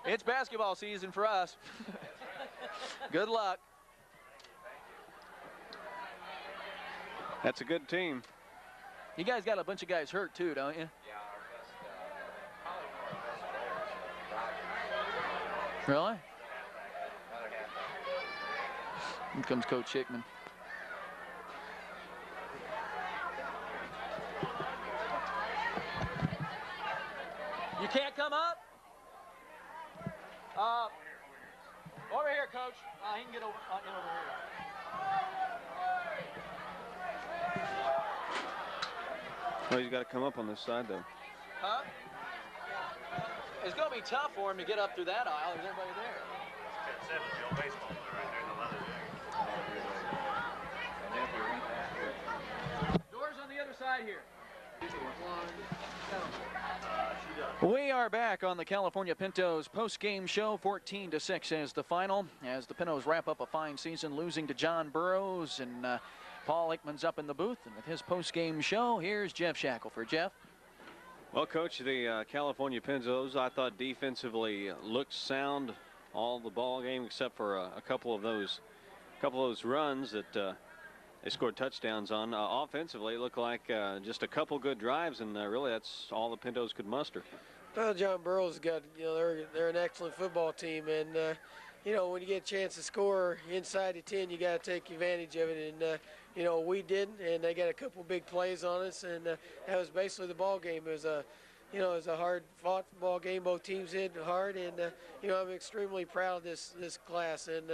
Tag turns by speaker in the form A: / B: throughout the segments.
A: It's basketball season for us. Good luck.
B: That's a good team.
A: You guys got a bunch of guys hurt too, don't you? Really? Here comes Coach Hickman. You can't come up? Over here, Coach. He can get over, in over here.
B: Well, he's got to come up on this side, though.
A: Huh? It's going to be tough for him to get up through that aisle. There's everybody there.
C: It's 10-7, the old baseball player right there in the leather jacket.
A: Doors on the other side here. We are back on the California Pintos post-game show. 14-6 is the final as the Pintos wrap up a fine season, losing to John Burroughs, and Paul Hickman's up in the booth. And with his post-game show, here's Jeff Shackelford. Jeff?
B: Well, Coach, the California Pintos, I thought defensively looked sound all the ball game except for a couple of those runs that they scored touchdowns on. Offensively, it looked like just a couple good drives, and really that's all the Pintos could muster.
D: Well, John Burroughs got, they're an excellent football team, and when you get a chance to score inside the 10, you got to take advantage of it, and we didn't, and they got a couple big plays on us, and that was basically the ball game. It was a hard-fought ball game. Both teams hit hard, and I'm extremely proud of this class, and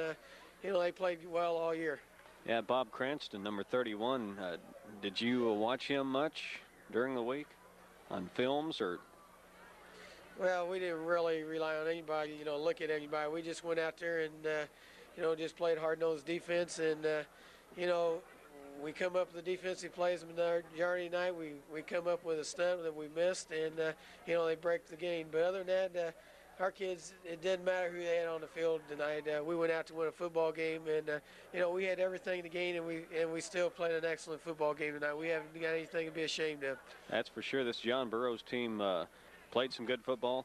D: they played well all year.
B: Yeah, Bob Cranston, number 31. Did you watch him much during the week on films or?
D: Well, we didn't really rely on anybody, look at anybody. We just went out there and, just played hard-nosed defense. And, we come up with the defensive plays majority of the night. We come up with a stunt that we missed, and, they break the game. But other than that, our kids, it didn't matter who they had on the field tonight. We went out to win a football game, and, we had everything to gain, and we still played an excellent football game tonight. We haven't got anything to be ashamed of.
B: That's for sure. This John Burroughs team played some good football.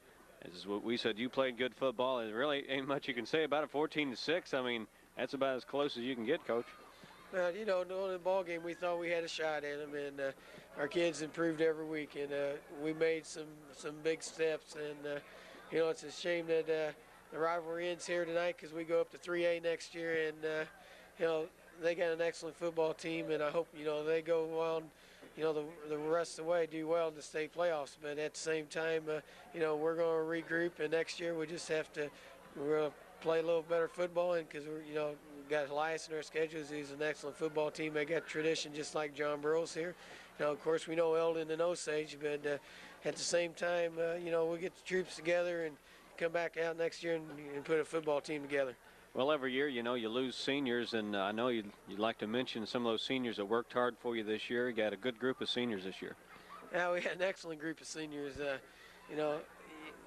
B: As what we said, you played good football. There really ain't much you can say about it. 14-6. I mean, that's about as close as you can get, Coach.
D: Well, knowing the ball game, we thought we had a shot at them, and our kids improved every week, and we made some big steps. And it's a shame that the rivalry ends here tonight because we go up to 3A next year, and they got an excellent football team, and I hope they go well. The rest of the way do well in the state playoffs, but at the same time, we're going to regroup, and next year we're going to play a little better football, and because we've got Elias in our schedules. He's an excellent football team. They got tradition just like John Burroughs here. Of course, we know Eldon and Osage, but at the same time, we'll get the troops together and come back out next year and put a football team together.
B: Well, every year, you lose seniors, and I know you'd like to mention some of those seniors that worked hard for you this year. You got a good group of seniors this year.
D: Yeah, we had an excellent group of seniors.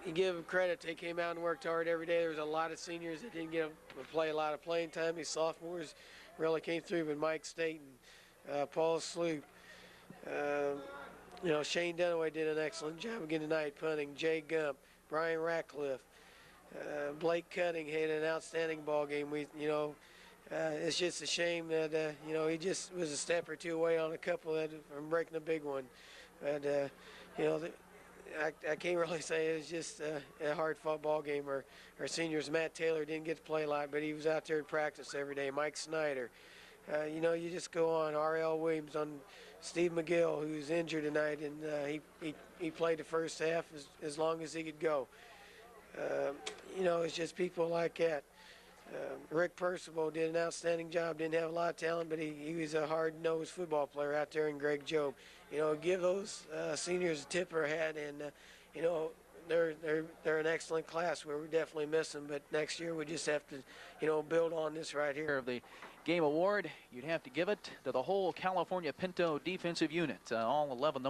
D: You give them credit. They came out and worked hard every day. There was a lot of seniors that didn't get to play a lot of playing time. These sophomores really came through with Mike State and Paul Sloop. Shane Dunaway did an excellent job again tonight punting. Jay Gump, Brian Ratcliffe. Blake Cutting had an outstanding ball game. It's just a shame that he just was a step or two away on a couple from breaking a big one. But I can't really say it was just a hard-fought ball game. Our seniors, Matt Taylor didn't get to play a lot, but he was out there in practice every day. Mike Snyder, you just go on. R.L. Williams, on Steve McGill, who's injured tonight, and he played the first half as long as he could go. It's just people like that. Rick Percival did an outstanding job. Didn't have a lot of talent, but he was a hard-nosed football player out there. And Greg Jobe, give those seniors a tip of our hat, and they're an excellent class. We're definitely missing, but next year we just have to build on this right here.
A: Of the game award, you'd have to give it to the whole California Pinto defensive unit. All 11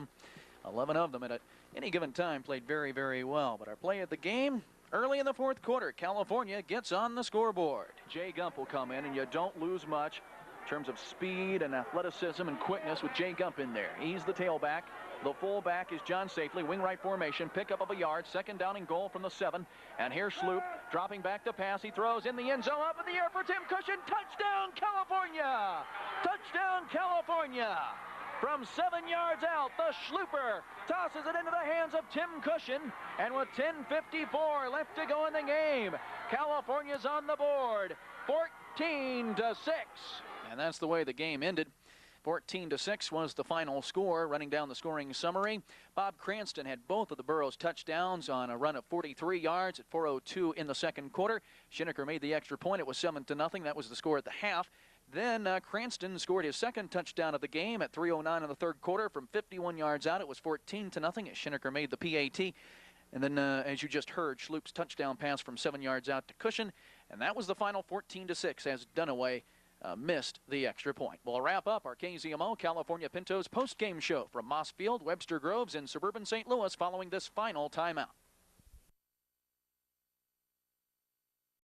A: of them at any given time played very, very well. But our play at the game, early in the fourth quarter, California gets on the scoreboard. Jay Gump will come in, and you don't lose much in terms of speed and athleticism and quickness with Jay Gump in there. He's the tailback. The fullback is John Safely, wing right formation, pickup of a yard, second down and goal from the 7. And here's Sloop dropping back to pass. He throws in the end zone, up in the air for Tim Cushion. Touchdown, California! Touchdown, California! From 7 yards out, the Schlooper tosses it into the hands of Tim Cushion. And with 10:54 left to go in the game, California's on the board, 14-6. And that's the way the game ended. 14-6 was the final score. Running down the scoring summary, Bob Cranston had both of the Burroughs touchdowns on a run of 43 yards at 4:02 in the second quarter. Shinneker made the extra point. It was 7-0. That was the score at the half. Then Cranston scored his second touchdown of the game at 3:09 in the third quarter from 51 yards out. It was 14-0 as Shinneker made the PAT. And then, as you just heard, Schloop's touchdown pass from 7 yards out to Cushion. And that was the final 14-6 as Dunaway missed the extra point. We'll wrap up our KZMO California Pintos post-game show from Moss Field, Webster Groves in suburban St. Louis following this final timeout.